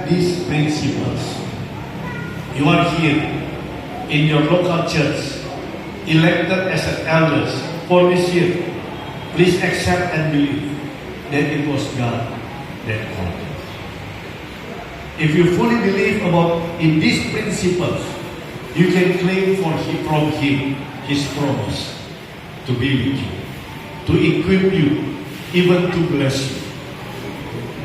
these principles. You are here in your local church, elected as an elders for this year. Please accept and believe that it was God that called you. If you fully believe in these principles, you can claim from Him His promise to be with you, to equip you, even to bless you.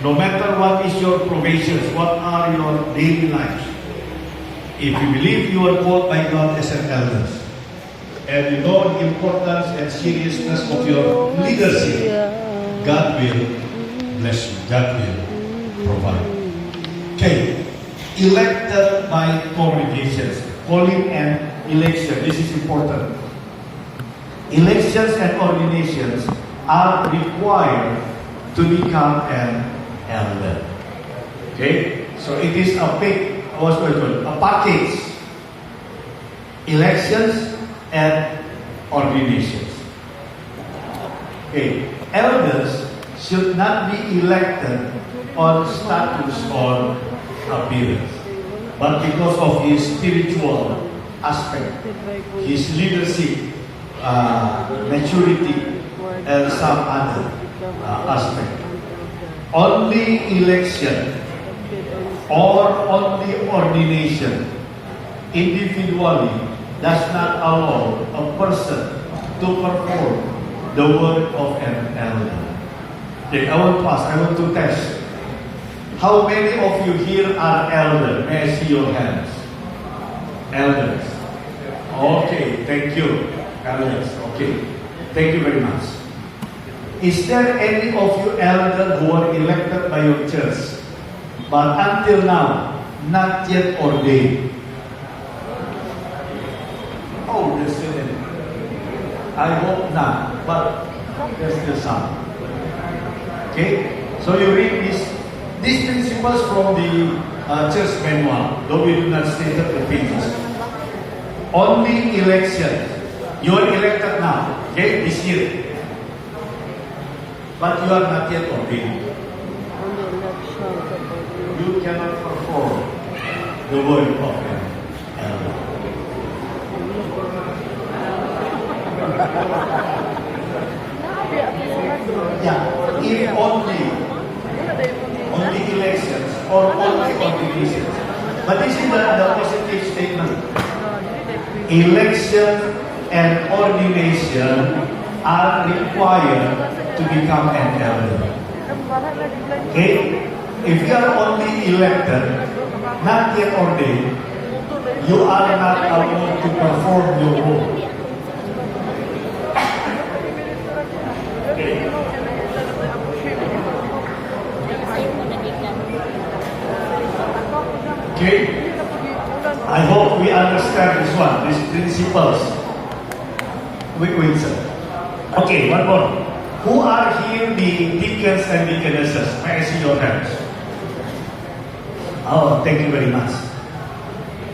No matter what is your provisions, what are your daily lives, if you believe you are called by God as an elder, and you know the importance and seriousness of your leadership, God will bless you. God will provide. Okay, elected by congregations, calling and election. This is important. Elections and ordinations are required to become an elder. Okay, so it is a package. Elections and ordinations. Okay, elders should not be elected on status or appearance, but because of his spiritual aspect, his leadership, maturity, and some other aspect. Only election or only ordination individually does not allow a person to perform the work of an elder. Okay, I want to test. How many of you here are elders? May I see your hands? Elders. Okay, thank you. Elders, okay. Thank you very much. Is there any of you elders who are elected by your church, but until now, not yet ordained? Oh, there's still any. I hope not, but there's still some. Okay? So you read these principles from the church manual, though we do not state the pages. Only election. You are elected now, okay, this year. But you are not yet ordained. You cannot perform the work of an elder. Yeah, if only elections or only ordinations. But this is the positive statement. Election and ordination are required to become an elder. Okay? If you are only elected, not yet ordained, you are not allowed to perform your role. Okay? Okay? I hope we understand this one, these principles. Wait, sir. Okay, one more. Who are here the deacons and deaconesses? May I see your hands? Oh, thank you very much.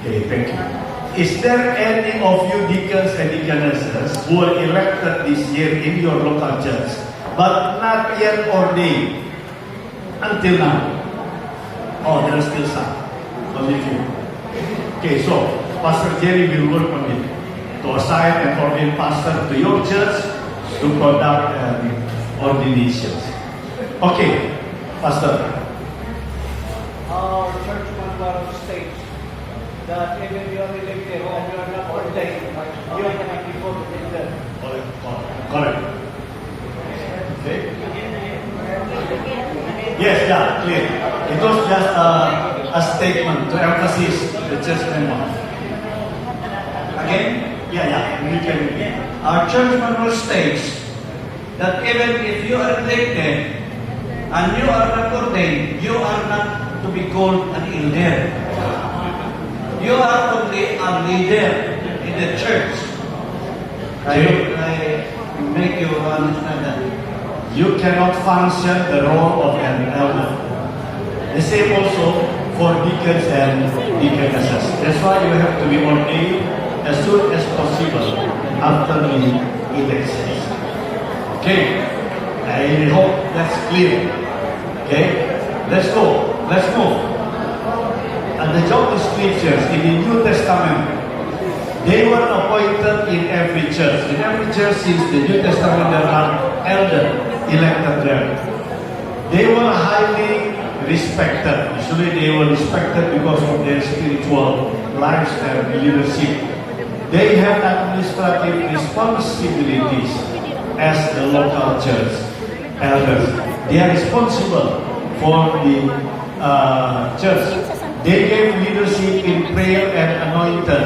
Okay, thank you. Is there any of you deacons and deaconesses who were elected this year in your local church, but not yet ordained until now? Oh, there are still some. Only few. Okay, so Pastor Jerry will work on it to assign and ordain pastor to your church to conduct ordinations. Okay, Pastor. Our church manual states that even if you are elected and you are not ordained, you cannot be called an elder. Correct. Okay. Yes, yeah, clear. It was just a statement to emphasize the church manual. Again? Yeah, you can repeat. Our church manual states that even if you are elected and you are not ordained, you are not to be called an elder. You are only a leader in the church. I make you understand that. You cannot function the role of an elder. The same also for deacons and deaconesses. That's why you have to be ordained as soon as possible after the elections. Okay? I hope that's clear. Okay? Let's go. Let's move. scriptures in the New Testament, they were appointed in every church. In every church since the New Testament, there are elders elected there. They were highly respected. Usually they were respected because of their spiritual lives and leadership. They have administrative responsibilities as the local church elders. They are responsible for the church. They gave leadership in prayer and anointed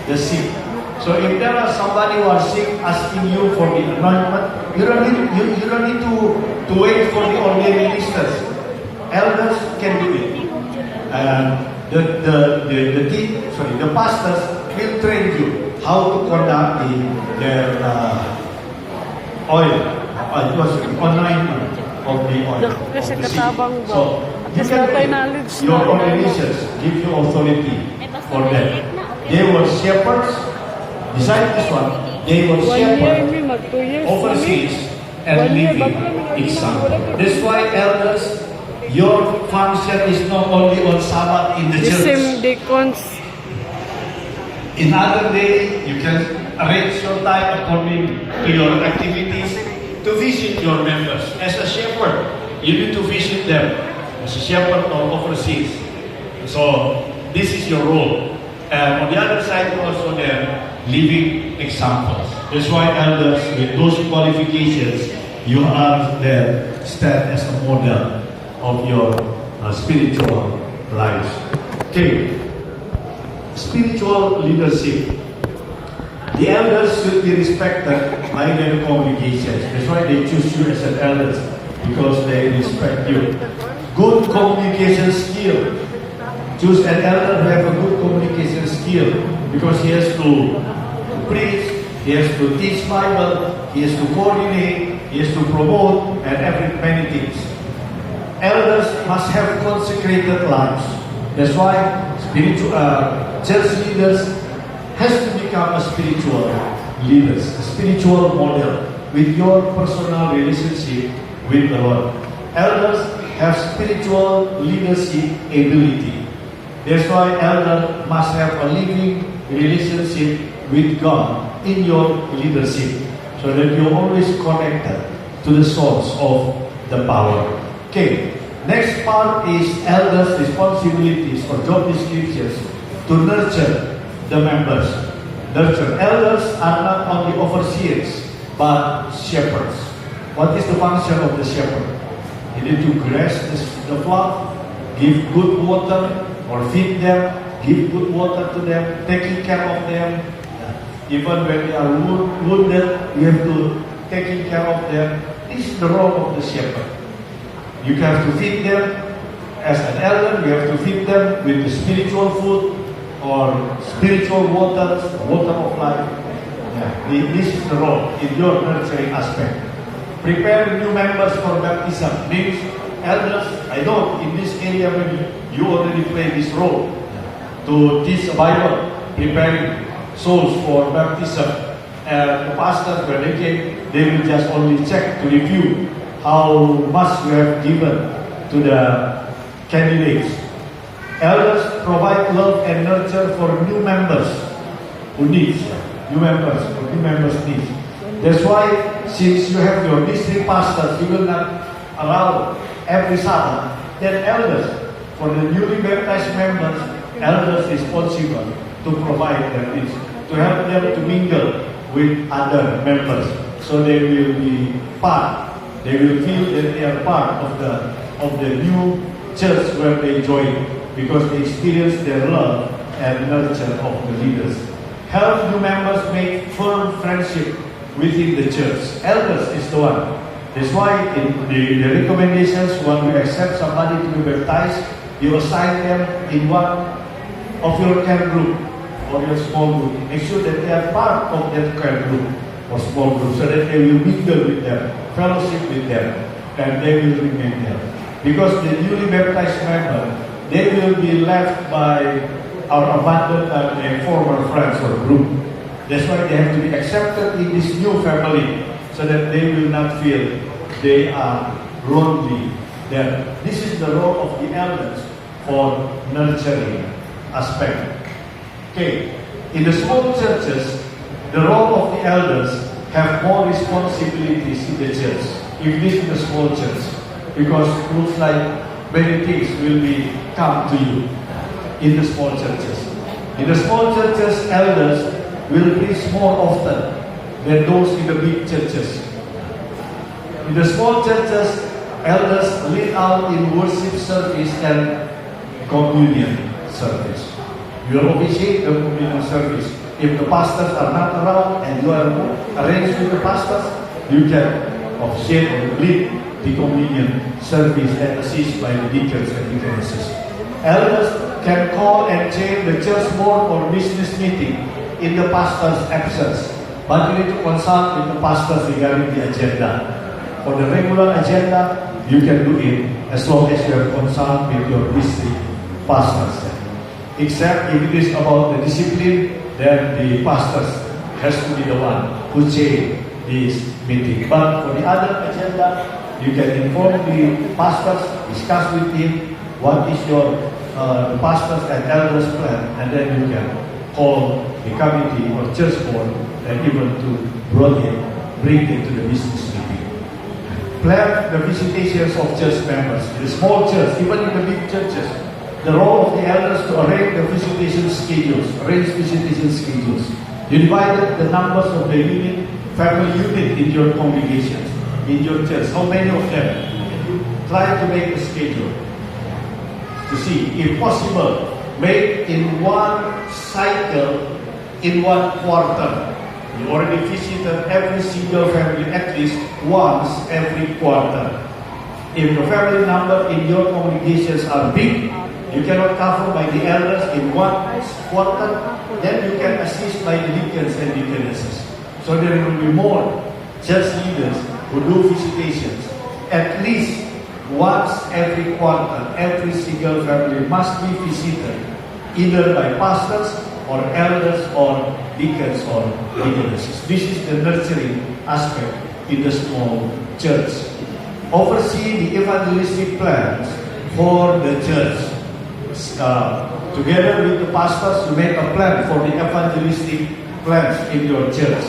the sick. So if there are somebody who are sick asking you for the anointment, you don't need to wait for the ordinary ministers. Elders can do it. The pastors will train you how to conduct their anointment of the oil. So you can your organizations give you authority for them. They were shepherds. Besides this one, they were shepherds, overseers, and living example. That's why elders, your function is not only on Sabbath in the church. Deacons. In other day, you can arrange your time according to your activities to visit your members. As a shepherd, you need to visit them as a shepherd or overseas. So this is your role. And on the other side, also there, living examples. That's why elders, with those qualifications, you are there, stand as a model of your spiritual lives. Okay, spiritual leadership. The elders should be respected by their congregations. That's why they choose you as an elder, because they respect you. Good communication skill. Choose an elder who have a good communication skill, because he has to preach, he has to teach Bible, he has to coordinate, he has to promote, and many things. Elders must have consecrated lives. That's why church leaders has to become a spiritual leaders, a spiritual model with your personal relationship with the Lord. Elders have spiritual leadership ability. That's why elder must have a living relationship with God in your leadership, so that you're always connected to the source of the power. Okay, next part is elders' responsibilities or job descriptions to nurture the members. Nurture. Elders are not only overseers, but shepherds. What is the function of the shepherd? He need to graze the flock, give good water, or feed them, give good water to them, taking care of them. Even when they are wounded, you have to taking care of them. This is the role of the shepherd. You have to feed them as an elder. You have to feed them with the spiritual food or spiritual water of life. This is the role in your nurturing aspect. Prepare new members for baptism means elders. I know in this area maybe you already play this role to teach the Bible, preparing souls for baptism. And the pastors, when they came, they will just only check to review how much you have given to the candidates. Elders provide love and nurture for new members who needs needs. That's why, since you have your district pastors, you will not allow every Sabbath. Then elders, for the newly baptized members, elders responsible to provide their needs, to help them to mingle with other members, so they will be part. They will feel that they are part of the new church where they join, because they experience their love and nurture of the leaders. Help new members make firm friendship within the church. Elders is the one. That's why in the recommendations, when you accept somebody to be baptized, you assign them in one of your care group or your small group. Make sure that they are part of that care group or small group, so that they will mingle with them, fellowship with them, and they will remain there. Because the newly baptized member, they will be left by or abandoned by their former friends or group. That's why they have to be accepted in this new family, so that they will not feel they are lonely. That this is the role of the elders for nurturing aspect. Okay, in the small churches, the role of the elders have more responsibilities in the church. If this is a small church, because it looks like many things will be come to you in the small churches. In the small churches, elders will preach more often than those in the big churches. In the small churches, elders lead out in worship service and communion service. You officiate the communion service. If the pastors are not around and you are arranged with the pastors, you can officiate or lead the communion service and assist by the deacons and deaconesses. Elders can call and change the church board or business meeting in the pastor's absence, but you need to consult with the pastors regarding the agenda. For the regular agenda, you can do it as long as you have consulted with your district pastors. Except if it is about the discipline, then the pastors has to be the one who change this meeting. But for the other agenda, you can inform the pastors, discuss with him what is your the pastors and elders plan, and then you can call the committee or church board and even to bring it to the business meeting. Plan the visitations of church members. In the small church, even in the big churches, the role of the elders to arrange the visitation schedules. You divided the numbers of the family unit in your congregations, in your church. How many of them? Try to make a schedule to see, if possible, make in one cycle, in one quarter. You already visited every single family at least once every quarter. If the family number in your congregations are big, you cannot cover by the elders in one quarter, then you can assist by the deacons and deaconesses. So there will be more church leaders who do visitations. At least once every quarter, every single family must be visited, either by pastors or elders or deacons or deaconesses. This is the nurturing aspect in the small church. Oversee the evangelistic plans for the church. Together with the pastors, you make a plan for the evangelistic plans in your church.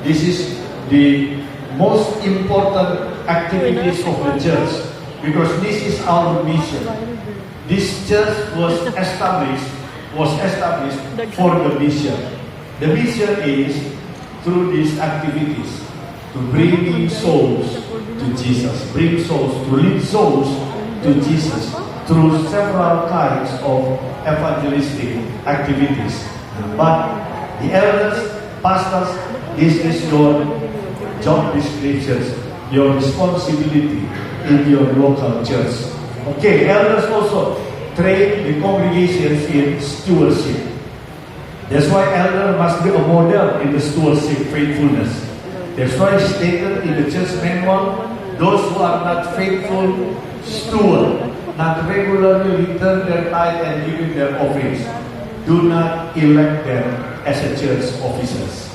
This is the most important activities of the church, because this is our mission. This church was established for the mission. The mission is through these activities to bring souls to Jesus, bring souls, to lead souls to Jesus through several kinds of evangelistic activities. But the elders, pastors, this is your job descriptions, your responsibility in your local church. Okay, elders also train the congregations in stewardship. That's why elder must be a model in the stewardship faithfulness. That's why it's stated in the church manual, those who are not faithful steward, not regularly return their tithe and giving their offerings, do not elect them as a church officers.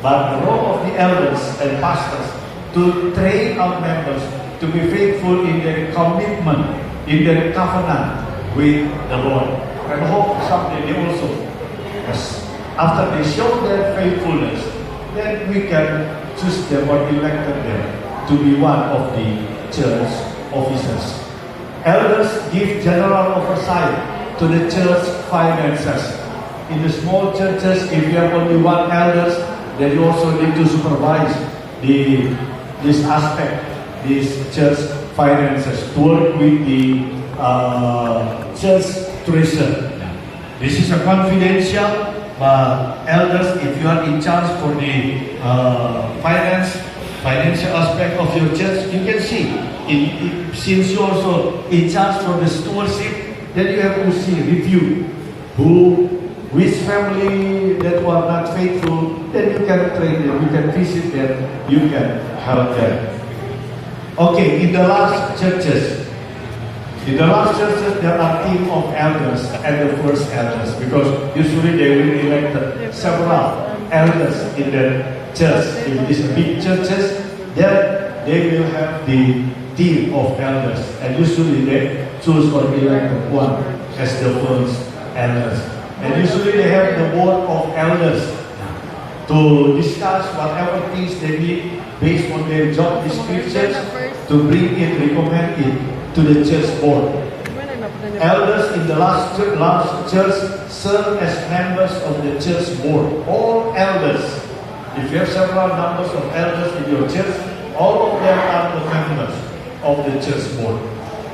But the role of the elders and pastors to train our members to be faithful in their commitment, in their covenant with the Lord. And hope someday they also, after they show their faithfulness, then we can choose them or elect them to be one of the church officers. Elders give general oversight to the church finances. In the small churches, if you have only one elder, then you also need to supervise this aspect, this church finances, to work with the church treasurer. This is a confidential, but elders, if you are in charge for the financial aspect of your church, you can see. Since you also in charge for the stewardship, then you have to see, review which family that were not faithful, then you can train them, you can visit them, you can help them. Okay, in the last churches, there are team of elders and the first elders, because usually they will elect several elders in the church. If it is big churches, then they will have the team of elders, and usually they choose or elect one as the first elders. And usually they have the board of elders to discuss whatever things they need based on their job descriptions to bring it, recommend it to the church board. Elders in the last church serve as members of the church board. All elders, if you have several numbers of elders in your church, all of them are the members of the church board.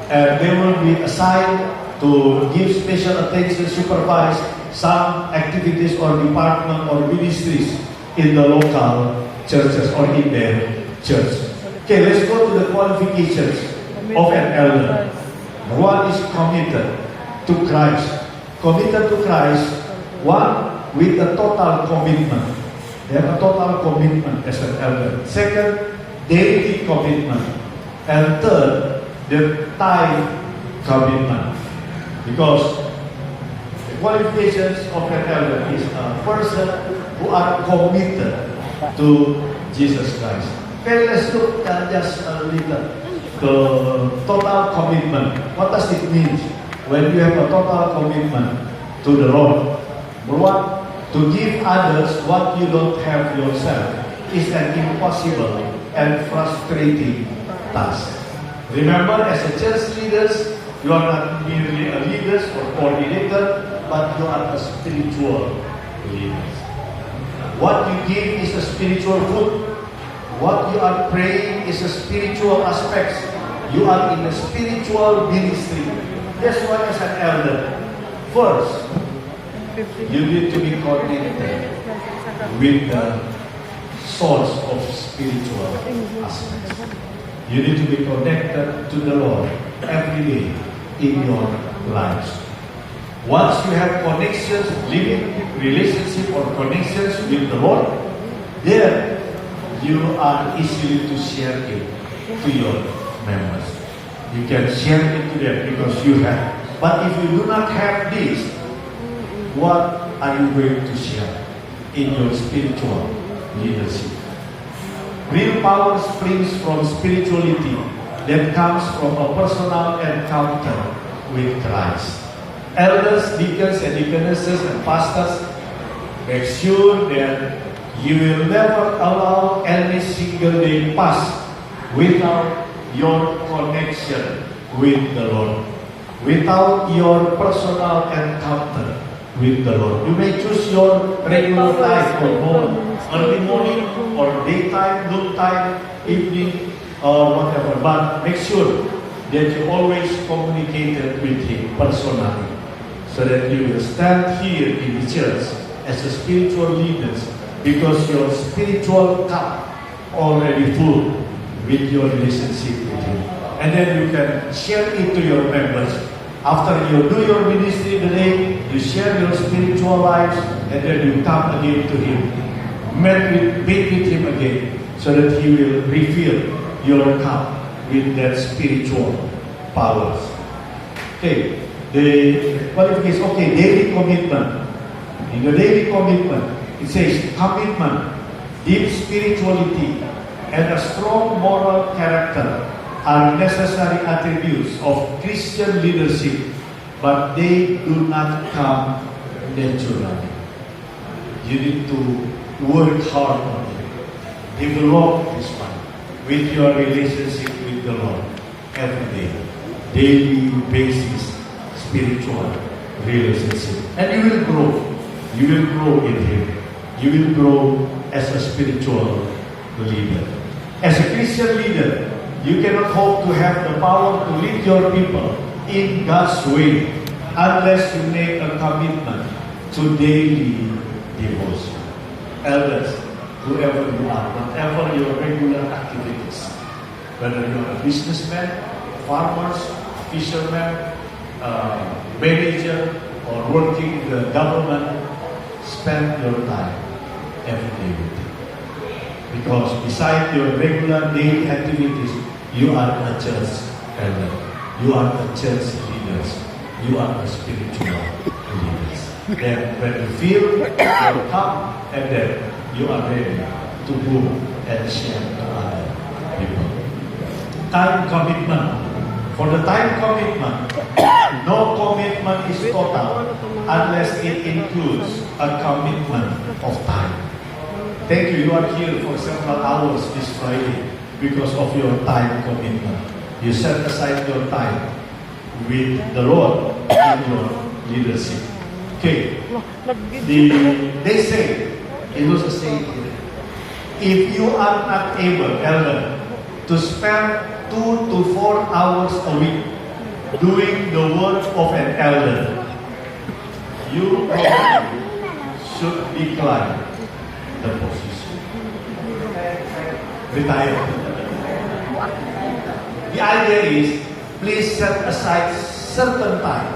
And they will be assigned to give special attention, supervise some activities or department or ministries in the local churches or in their church. Okay, let's go to the qualifications of an elder. One is committed to Christ. Committed to Christ, one with a total commitment. They have a total commitment as an elder. Second, daily commitment. And third, the time commitment. Because the qualifications of an elder is a person who are committed to Jesus Christ. Okay, let's look at just a little. The total commitment. What does it mean when you have a total commitment to the Lord? Number one, to give others what you don't have yourself is an impossible and frustrating task. Remember, as a church leaders, you are not merely a leader or coordinator, but you are a spiritual leader. What you give is a spiritual food. What you are praying is a spiritual aspect. You are in a spiritual ministry. That's why as an elder, first, you need to be connected with the source of spiritual aspects. You need to be connected to the Lord every day in your lives. Once you have connections, living relationship or connections with the Lord, then you are easily to share it to your members. You can share it to them because you have. But if you do not have this, what are you going to share in your spiritual leadership? Real power springs from spirituality that comes from a personal encounter with Christ. Elders, deacons, and deaconesses, and pastors, make sure that you will never allow any single day pass without your connection with the Lord, without your personal encounter with the Lord. You may choose your regular time or morning, early morning or daytime, noontime, evening, or whatever. But make sure that you always communicated with Him personally, so that you will stand here in the church as a spiritual leaders, because your spiritual cup already full with your relationship with Him. And then you can share it to your members. After you do your ministry today, you share your spiritual lives, and then you come again to Him. Meet with Him again, so that He will refill your cup with that spiritual powers. Okay, the qualification, okay, daily commitment. In the daily commitment, it says commitment, deep spirituality, and a strong moral character are necessary attributes of Christian leadership, but they do not come naturally. You need to work hard on it. Develop this one with your relationship with the Lord every day, daily basis, spiritual relationship. And you will grow. You will grow in Him. You will grow as a spiritual leader. As a Christian leader, you cannot hope to have the power to lead your people in God's way unless you make a commitment to daily devotion. Elders, whoever you are, whatever your regular activities, whether you are a businessman, farmers, fisherman, manager, or working in the government, spend your time every day with Him. Because beside your regular daily activities, you are a church elder. You are a church leaders. You are a spiritual leaders. Then when you feel, you come, and then you are ready to go and share to other people. Time commitment. For the time commitment, no commitment is total unless it includes a commitment of time. Thank you. You are here for several hours this Friday because of your time commitment. You set aside your time with the Lord in your leadership. Okay. They say, it was a saying here, if you are not able, elder, to spend 2 to 4 hours a week doing the work of an elder, you probably should decline the position. Retire. The idea is, please set aside certain time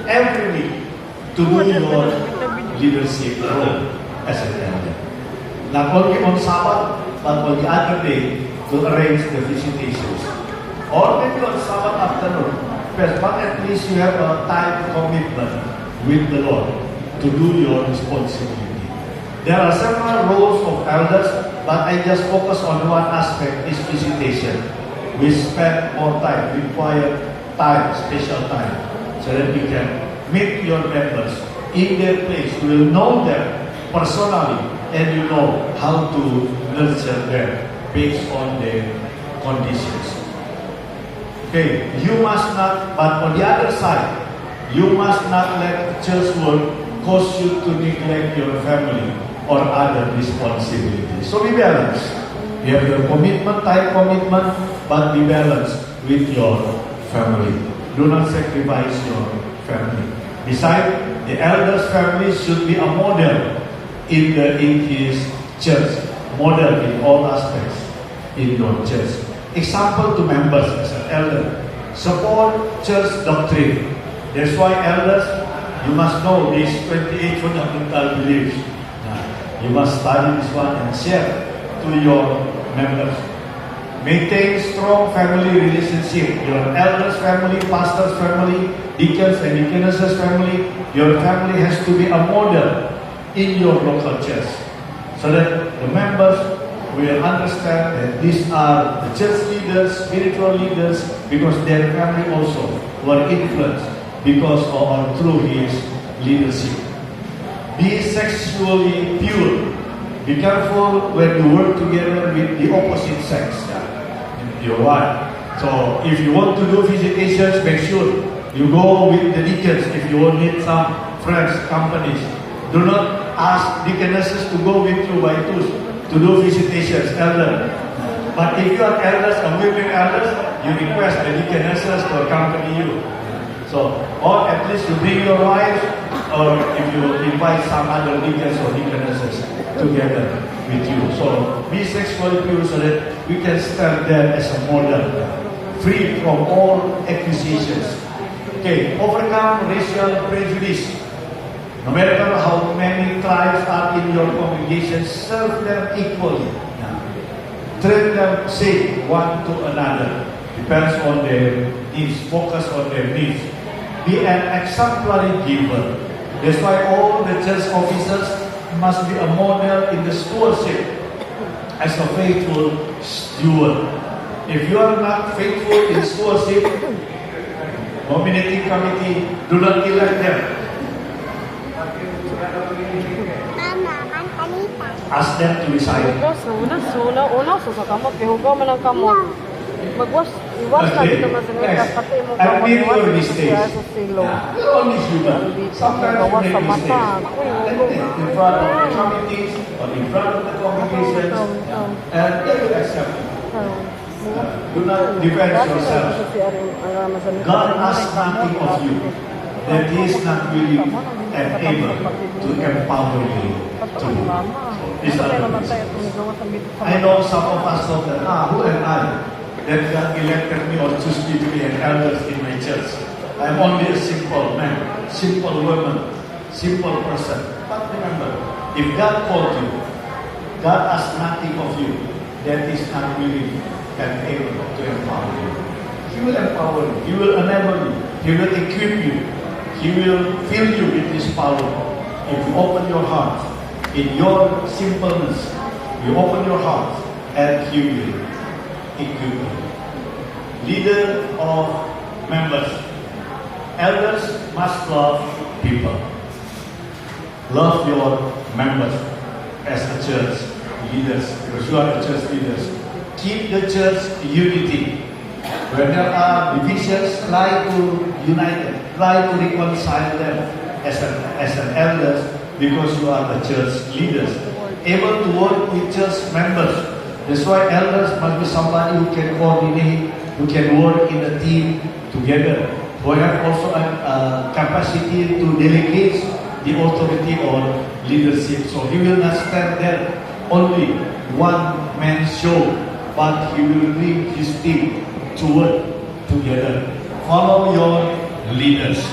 every week to do your leadership role as an elder. Not only on Sabbath, but on the other day to arrange the visitations. Or maybe on Sabbath afternoon, but at least you have a time commitment with the Lord to do your responsibility. There are several roles of elders, but I just focus on one aspect, is visitation. We spend more time, require time, special time, so that we can meet your members in their place. You will know them personally, and you know how to nurture them based on their conditions. Okay, you must not, but on the other side, you must not let church work cause you to neglect your family or other responsibilities. So be balanced. You have your commitment, time commitment, but be balanced with your family. Do not sacrifice your family. Besides, the elder's family should be a model in his church. Model in all aspects in your church. Example to members as an elder. Support church doctrine. That's why elders, you must know these 28 fundamental beliefs. You must study this one and share to your members. Maintain strong family relationship. Your elders' family, pastor's family, deacons and deaconesses' family. Your family has to be a model in your local church, so that the members will understand that these are the church leaders, spiritual leaders, because their family also were influenced because or through his leadership. Be sexually pure. Be careful when you work together with the opposite sex, your wife. So if you want to do visitations, make sure you go with the deacons. If you will need some friends, companies, do not ask deaconesses to go with you by twos to do visitations, elder. But if you are elders and women elders, you request the deaconesses to accompany you. So, or at least you bring your wife, or if you invite some other deacons or deaconesses together with you. So, be sexually pure so that we can stand there as a model, free from all accusations. Okay, overcome racial prejudice. No matter how many tribes are in your congregation, serve them equally. Treat them safe one to another. Depends on their needs. Focus on their needs. Be an exemplary giver. That's why all the church officers must be a model in the stewardship as a faithful steward. If you are not faithful in stewardship, nominating committee, do not elect them. Ask them to resign. Admit your mistakes. You're only human. Sometimes you make mistakes. In front of the committees or in front of the congregations, and they will accept it. Do not defend yourself. God asks nothing of you that He is not willing and able to empower you to do. I know some of us thought that, who am I that God elected me or choose me to be an elder in my church? I am only a simple man, simple woman, simple person. But remember, if God called you, God asks nothing of you that He is not willing and able to empower you. He will empower you. He will enable you. He will equip you. He will fill you with His power. If you open your heart, in your simpleness, you open your heart, and He will equip you. Leader of members. Elders must love people. Love your members as a church leaders, because you are the church leaders. Keep the church unity. When there are divisions, try to unite them, try to reconcile them as an elders, because you are the church leaders. Able to work with church members. That's why elders must be somebody who can coordinate, who can work in a team together, who have also a capacity to delegate the authority or leadership. So he will not stand there only one man show, but he will bring his team to work together. Follow your leaders.